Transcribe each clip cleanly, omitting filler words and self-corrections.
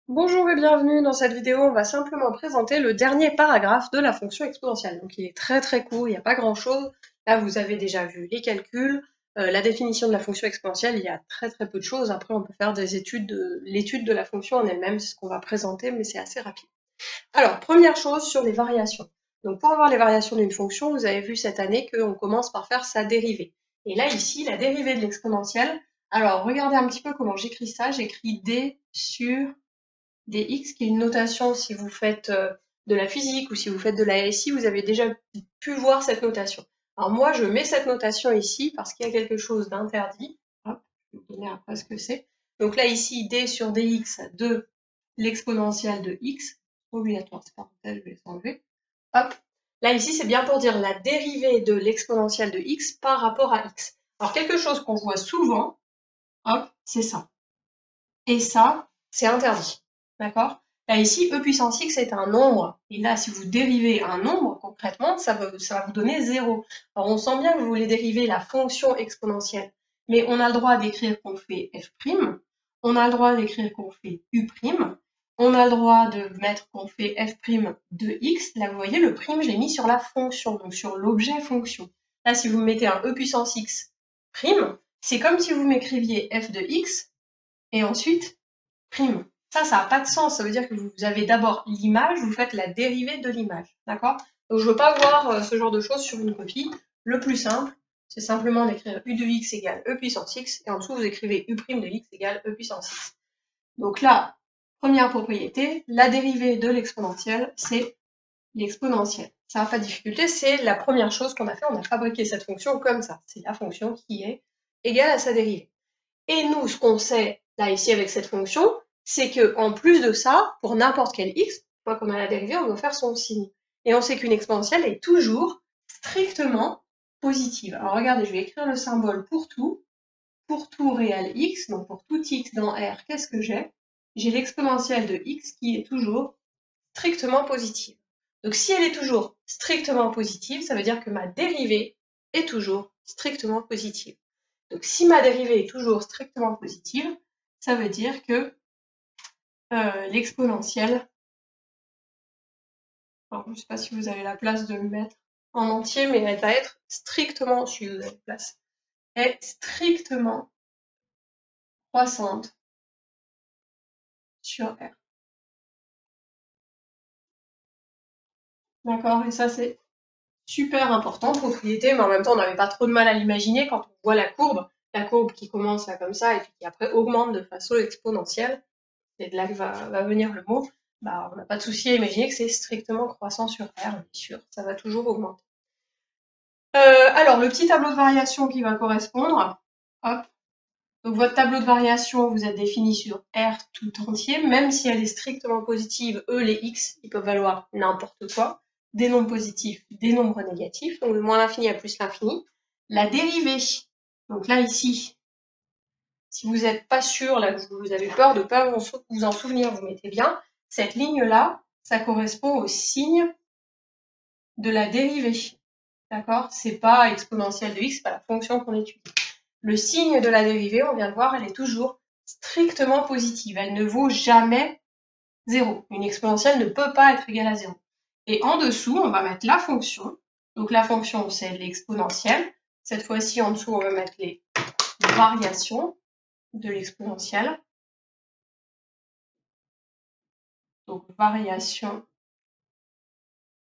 Bonjour et bienvenue. Dans cette vidéo, on va simplement présenter le dernier paragraphe de la fonction exponentielle. Donc il est très court, il n'y a pas grand-chose. Là, vous avez déjà vu les calculs, la définition de la fonction exponentielle, il y a très peu de choses. Après, on peut faire l'étude de la fonction en elle-même, c'est ce qu'on va présenter, mais c'est assez rapide. Alors, première chose sur les variations. Donc pour avoir les variations d'une fonction, vous avez vu cette année qu'on commence par faire sa dérivée. Et là, ici, la dérivée de l'exponentielle. Alors, regardez un petit peu comment j'écris ça. J'écris d sur dx, qui est une notation si vous faites de la physique ou si vous faites de la SI, vous avez déjà pu voir cette notation. Alors moi, je mets cette notation ici parce qu'il y a quelque chose d'interdit. Hop, je vais vous donner après ce que c'est. Donc là, ici, d sur dx de l'exponentielle de x, obligatoire, c'est parenthèse, je vais les enlever. Hop, là, ici, c'est bien pour dire la dérivée de l'exponentielle de x par rapport à x. Alors, quelque chose qu'on voit souvent, hop, c'est ça. Et ça, c'est interdit. D'accord? Là, ici, e puissance x est un nombre. Et là, si vous dérivez un nombre, concrètement, ça va vous donner 0. Alors, on sent bien que vous voulez dériver la fonction exponentielle. Mais on a le droit d'écrire qu'on fait f', on a le droit d'écrire qu'on fait u', on a le droit de mettre qu'on fait f' de x. Là, vous voyez, le prime, je l'ai mis sur la fonction, donc sur l'objet fonction. Là, si vous mettez un e puissance x prime, c'est comme si vous m'écriviez f de x, et ensuite prime. Ça n'a pas de sens. Ça veut dire que vous avez d'abord l'image, vous faites la dérivée de l'image. D'accord? Donc je ne veux pas voir ce genre de choses sur une copie. Le plus simple, c'est simplement d'écrire u de x égale e puissance x, et en dessous vous écrivez u' de x égale e puissance x. Donc là, première propriété, la dérivée de l'exponentielle, c'est l'exponentielle. Ça n'a pas de difficulté, c'est la première chose qu'on a fait, on a fabriqué cette fonction comme ça. C'est la fonction qui est égale à sa dérivée. Et nous, ce qu'on sait là ici avec cette fonction, c'est que en plus de ça, pour n'importe quel x, une fois qu'on a la dérivée, on doit faire son signe. Et on sait qu'une exponentielle est toujours strictement positive. Alors regardez, je vais écrire le symbole pour tout réel x, donc pour tout x dans R, qu'est-ce que j'ai? J'ai l'exponentielle de x qui est toujours strictement positive. Donc si elle est toujours strictement positive, ça veut dire que ma dérivée est toujours strictement positive. Donc si ma dérivée est toujours strictement positive, ça veut dire que l'exponentielle, je ne sais pas si vous avez la place de le mettre en entier, mais elle va être strictement, si vous avez la place, est strictement croissante sur R. D'accord? Et ça, c'est super important, propriété, mais en même temps, on n'avait pas trop de mal à l'imaginer quand on voit la courbe qui commence là comme ça et puis qui après augmente de façon exponentielle. C'est de là que va venir le mot. Bah, on n'a pas de souci à imaginer que c'est strictement croissant sur R, bien sûr, ça va toujours augmenter. Alors, le petit tableau de variation qui va correspondre, hop. Donc votre tableau de variation, vous êtes défini sur R tout entier, même si elle est strictement positive, les x, ils peuvent valoir n'importe quoi, des nombres positifs, des nombres négatifs, donc de moins l'infini à plus l'infini. La dérivée, donc là ici, si vous n'êtes pas sûr, là, vous avez peur de ne pas vous en souvenir, vous mettez bien, cette ligne-là, ça correspond au signe de la dérivée. D'accord? C'est pas exponentielle de x, c'est pas la fonction qu'on étudie. Le signe de la dérivée, on vient de voir, elle est toujours strictement positive. Elle ne vaut jamais 0. Une exponentielle ne peut pas être égale à 0. Et en dessous, on va mettre la fonction. Donc la fonction, c'est l'exponentielle. Cette fois-ci, en dessous, on va mettre les variations de l'exponentielle. Donc variation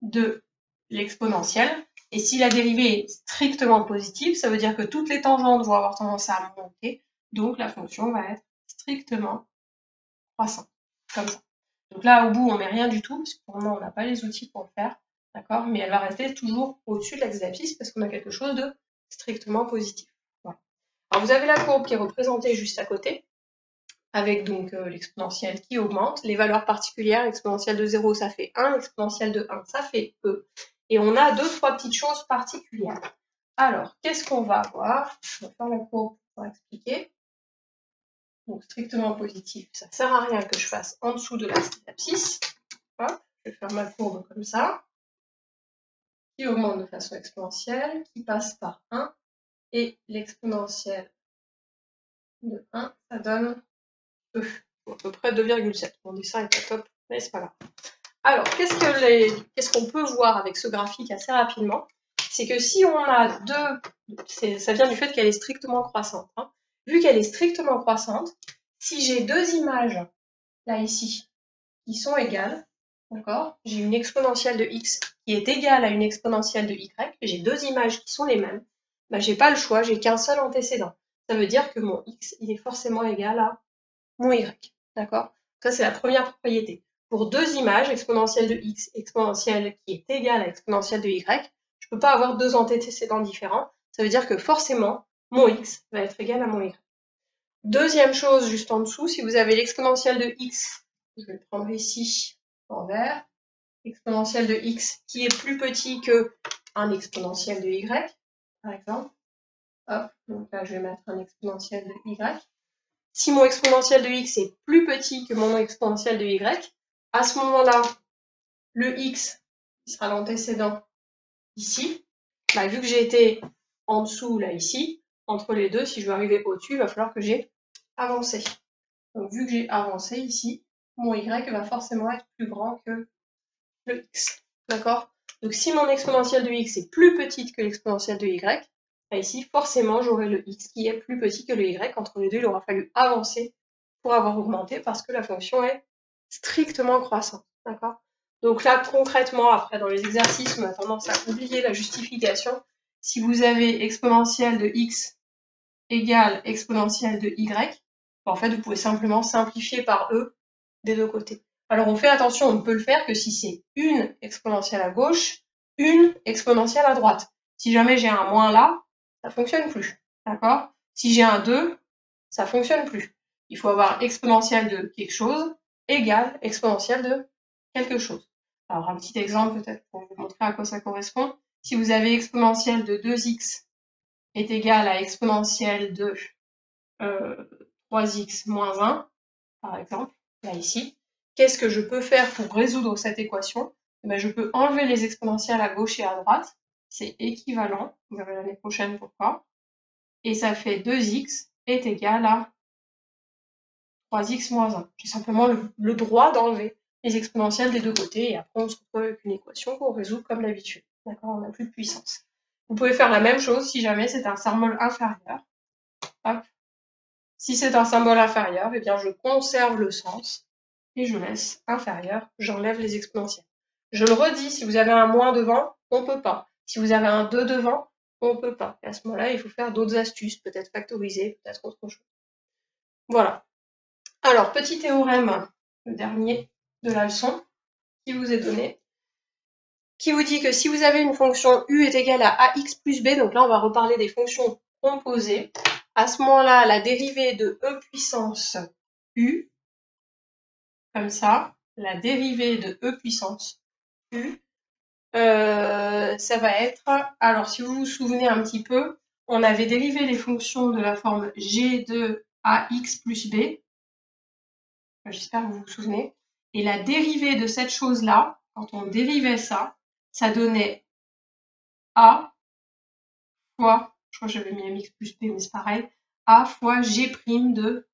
de l'exponentielle. Et si la dérivée est strictement positive, ça veut dire que toutes les tangentes vont avoir tendance à monter. Donc la fonction va être strictement croissante, comme ça. Donc là, au bout, on ne met rien du tout, parce que pour le moment, on n'a pas les outils pour le faire. D'accord? Mais elle va rester toujours au-dessus de l'axe-abscisse parce qu'on a quelque chose de strictement positif. Voilà. Alors vous avez la courbe qui est représentée juste à côté, avec donc l'exponentielle qui augmente. Les valeurs particulières, l'exponentielle de 0, ça fait 1, l'exponentielle de 1, ça fait E. Et on a 2-3 petites choses particulières. Alors, qu'est-ce qu'on va avoir? Je vais faire la courbe pour expliquer. Donc, strictement positif, ça ne sert à rien que je fasse en dessous de l'axe-abscisse. Hop, je vais faire ma courbe comme ça, qui augmente de façon exponentielle, qui passe par 1, et l'exponentielle de 1, ça donne E. à peu près 2,7. Mon dessin est pas top, mais c'est pas grave. Alors, qu'est-ce qu'on peut voir avec ce graphique assez rapidement? C'est que si on a ça vient du fait qu'elle est strictement croissante. Hein. Vu qu'elle est strictement croissante, si j'ai deux images, là ici, qui sont égales, d'accord? J'ai une exponentielle de x qui est égale à une exponentielle de y, j'ai deux images qui sont les mêmes, bah, j'ai pas le choix, j'ai qu'un seul antécédent. Ça veut dire que mon x, il est forcément égal à mon y, d'accord? Ça, c'est la première propriété. Pour deux images, exponentielle de x, exponentielle qui est égale à exponentielle de y, je peux pas avoir deux antécédents différents. Ça veut dire que forcément, mon x va être égal à mon y. Deuxième chose, juste en dessous, si vous avez l'exponentielle de x, je vais le prendre ici en vert, exponentielle de x qui est plus petit que un exponentiel de y, par exemple. Hop, donc là, je vais mettre un exponentiel de y. Si mon exponentiel de x est plus petit que mon exponentiel de y, à ce moment-là, le x, qui sera l'antécédent ici, bah, vu que j'ai été en dessous, là, ici, entre les deux, si je veux arriver au-dessus, il va falloir que j'ai avancé. Donc, vu que j'ai avancé ici, mon y va forcément être plus grand que le x. D'accord? Donc, si mon exponentielle de x est plus petite que l'exponentielle de y, bah ici, forcément, j'aurai le x qui est plus petit que le y. Entre les deux, il aura fallu avancer pour avoir augmenté parce que la fonction est strictement croissante. D'accord? Donc là, concrètement, après, dans les exercices, on a tendance à oublier la justification. Si vous avez exponentielle de x égale exponentielle de y, en fait, vous pouvez simplement simplifier par e des deux côtés. Alors, on fait attention, on ne peut le faire que si c'est une exponentielle à gauche, une exponentielle à droite. Si jamais j'ai un moins là, ça ne fonctionne plus. D'accord? Si j'ai un 2, ça ne fonctionne plus. Il faut avoir exponentielle de quelque chose égale exponentielle de quelque chose. Alors, un petit exemple peut-être pour vous montrer à quoi ça correspond. Si vous avez exponentielle de 2x est égale à exponentielle de 3x moins 1, par exemple, là ici, qu'est-ce que je peux faire pour résoudre cette équation? Eh bien, je peux enlever les exponentielles à gauche et à droite, c'est équivalent, vous verrez l'année prochaine pourquoi, et ça fait 2x est égal à 3x moins 1. J'ai simplement le droit d'enlever les exponentielles des deux côtés, et après on se retrouve avec une équation qu'on résout comme d'habitude. D'accord? On n'a plus de puissance. Vous pouvez faire la même chose si jamais c'est un symbole inférieur. Hop. Si c'est un symbole inférieur, eh bien je conserve le sens et je laisse inférieur, j'enlève les exponentielles. Je le redis, si vous avez un moins devant, on ne peut pas. Si vous avez un 2 devant, on ne peut pas. Et à ce moment-là, il faut faire d'autres astuces, peut-être factoriser, peut-être autre chose. Voilà. Alors, petit théorème, le dernier de la leçon, qui vous est donné, qui vous dit que si vous avez une fonction u est égale à ax plus b, donc là on va reparler des fonctions composées, à ce moment-là, la dérivée de e puissance u, comme ça, la dérivée de e puissance u, ça va être, alors si vous vous souvenez un petit peu, on avait dérivé les fonctions de la forme g de ax plus b, j'espère que vous vous souvenez, et la dérivée de cette chose-là, quand on dérivait ça, ça donnait a fois, je crois que j'avais mis mx plus b, mais c'est pareil, a fois g' de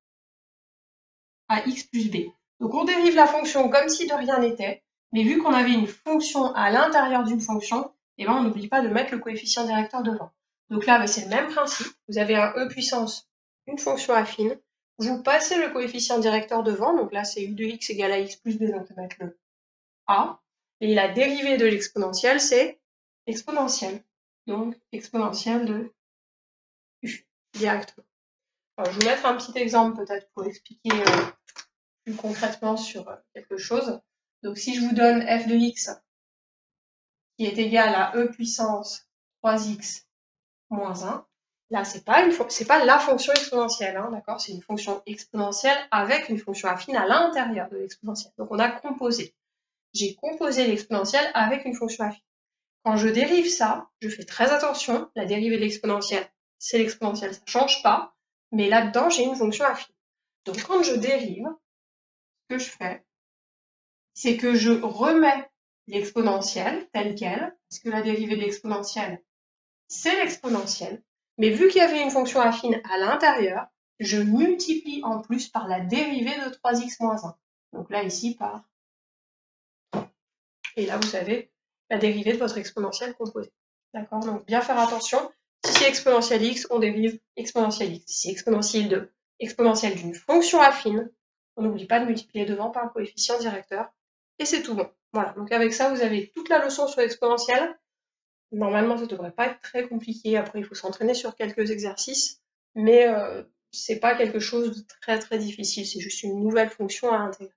ax plus b. Donc on dérive la fonction comme si de rien n'était, mais vu qu'on avait une fonction à l'intérieur d'une fonction, eh ben on n'oublie pas de mettre le coefficient directeur devant. Donc là, c'est le même principe. Vous avez un e puissance, une fonction affine. Vous passez le coefficient directeur devant, donc là c'est u de x égale à x plus b, donc on va mettre le a. Et la dérivée de l'exponentielle, c'est exponentielle. Donc exponentielle de u directement. Alors, je vais vous mettre un petit exemple peut-être pour expliquer plus concrètement sur quelque chose. Donc si je vous donne f de x qui est égal à e puissance 3x moins 1, là c'est pas la fonction exponentielle, hein, d'accord? C'est une fonction exponentielle avec une fonction affine à l'intérieur de l'exponentielle. Donc on a composé. J'ai composé l'exponentielle avec une fonction affine. Quand je dérive ça, je fais très attention, la dérivée de l'exponentielle, c'est l'exponentielle, ça ne change pas, mais là-dedans j'ai une fonction affine. Donc quand je dérive, ce que je fais, c'est que je remets l'exponentielle telle qu'elle, parce que la dérivée de l'exponentielle, c'est l'exponentielle, mais vu qu'il y avait une fonction affine à l'intérieur, je multiplie en plus par la dérivée de 3x moins 1. Donc là, ici, par... Et là, vous avez la dérivée de votre exponentielle composée. D'accord? Donc, bien faire attention. Si c'est exponentielle x, on dérive exponentielle x. Si c'est exponentielle d'une fonction affine, on n'oublie pas de multiplier devant par le coefficient directeur. Et c'est tout bon. Voilà. Donc, avec ça, vous avez toute la leçon sur l'exponentielle. Normalement, ça ne devrait pas être très compliqué. Après, il faut s'entraîner sur quelques exercices. Mais c'est pas quelque chose de très très difficile. C'est juste une nouvelle fonction à intégrer.